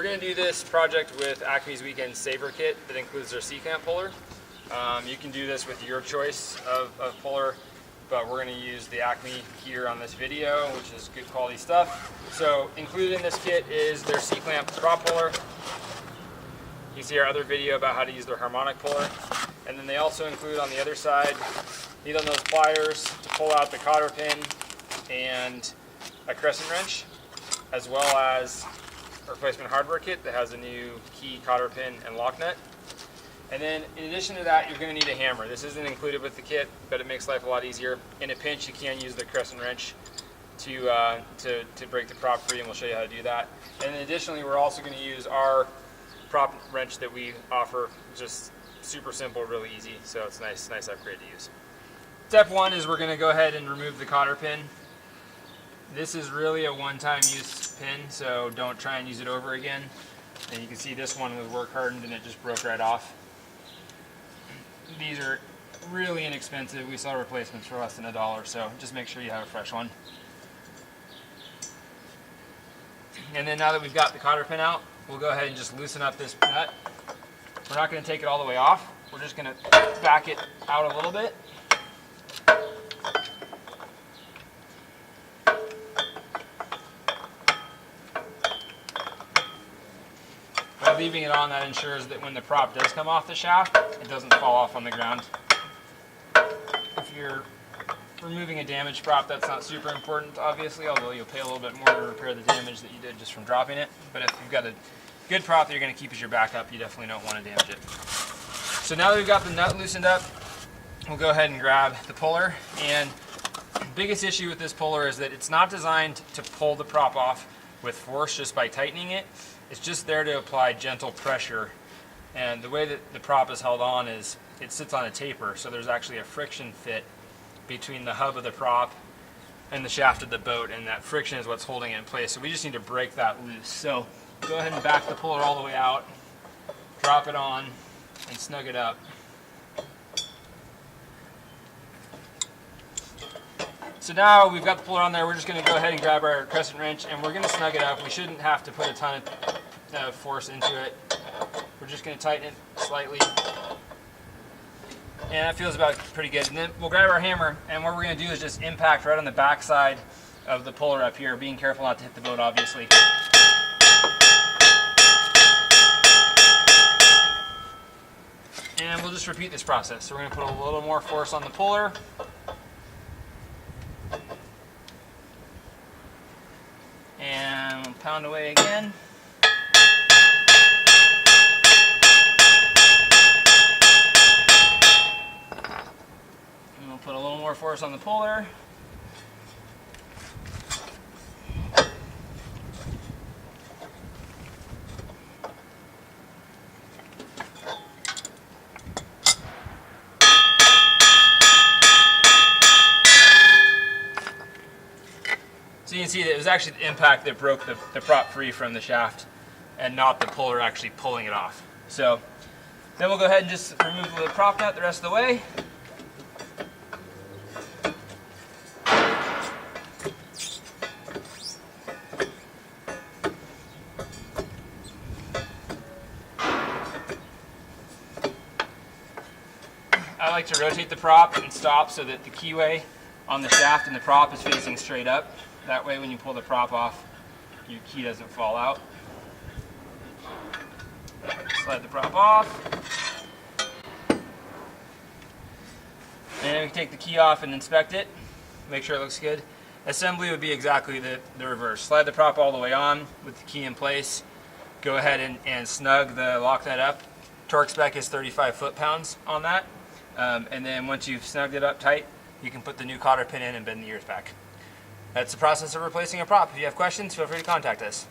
going to do this project with ACME's Weekend Saver Kit that includes their C-Clamp puller. You can do this with your choice of puller, but we're going to use the ACME here on this video, which is good quality stuff. So included in this kit is their C-Clamp Prop Puller. You see our other video about how to use their harmonic puller. And then they also include on the other side needle nose pliers to pull out the cotter pin and a crescent wrench, as well as a replacement hardware kit that has a new key, cotter pin, and lock nut. And then in addition to that, you're going to need a hammer. This isn't included with the kit, but it makes life a lot easier. In a pinch, you can use the crescent wrench to break the prop free, and we'll show you how to do that. And then additionally, we're also going to use our prop wrench that we offer. Just super simple, really easy, so it's a nice upgrade to use. Step one is we're going to go ahead and remove the cotter pin. This is really a one-time use pin, so don't try and use it over again. And you can see this one was work hardened and it just broke right off. These are really inexpensive. We sell replacements for less than $1, so just make sure you have a fresh one. And then now that we've got the cotter pin out, we'll go ahead and just loosen up this nut. We're not going to take it all the way off. We're just going to back it out a little bit. By leaving it on, that ensures that when the prop does come off the shaft, it doesn't fall off on the ground. If you're removing a damaged prop, that's not super important, obviously, although you'll pay a little bit more to repair the damage that you did just from dropping it. But if you've got a good prop that you're going to keep as your backup, you definitely don't want to damage it. So now that we've got the nut loosened up, we'll go ahead and grab the puller. And the biggest issue with this puller is that it's not designed to pull the prop off with force just by tightening it. It's just there to apply gentle pressure. And the way that the prop is held on is it sits on a taper, so there's actually a friction fit between the hub of the prop and the shaft of the boat, and that friction is what's holding it in place. So we just need to break that loose. So go ahead and back the puller all the way out, drop it on, and snug it up. So now we've got the puller on there, we're just going to go ahead and grab our crescent wrench and we're going to snug it up. We shouldn't have to put a ton of force into it. We're just going to tighten it slightly. And that feels about pretty good. And then we'll grab our hammer, and what we're going to do is just impact right on the back side of the puller up here, being careful not to hit the boat, obviously. And we'll just repeat this process. So we're going to put a little more force on the puller. And we'll pound away again. And we'll put a little more force on the puller. So you can see that it was actually the impact that broke the prop free from the shaft and not the puller actually pulling it off. So then we'll go ahead and just remove the prop nut the rest of the way. I like to rotate the prop and stop so that the keyway on the shaft and the prop is facing straight up. That way when you pull the prop off, your key doesn't fall out. Slide the prop off. And we can take the key off and inspect it, make sure it looks good. Assembly would be exactly the reverse. Slide the prop all the way on with the key in place. Go ahead and snug the lock nut up. Torque spec is 35 foot-pounds on that. And then once you've snugged it up tight, you can put the new cotter pin in and bend the ears back. That's the process of replacing a prop. If you have questions, feel free to contact us.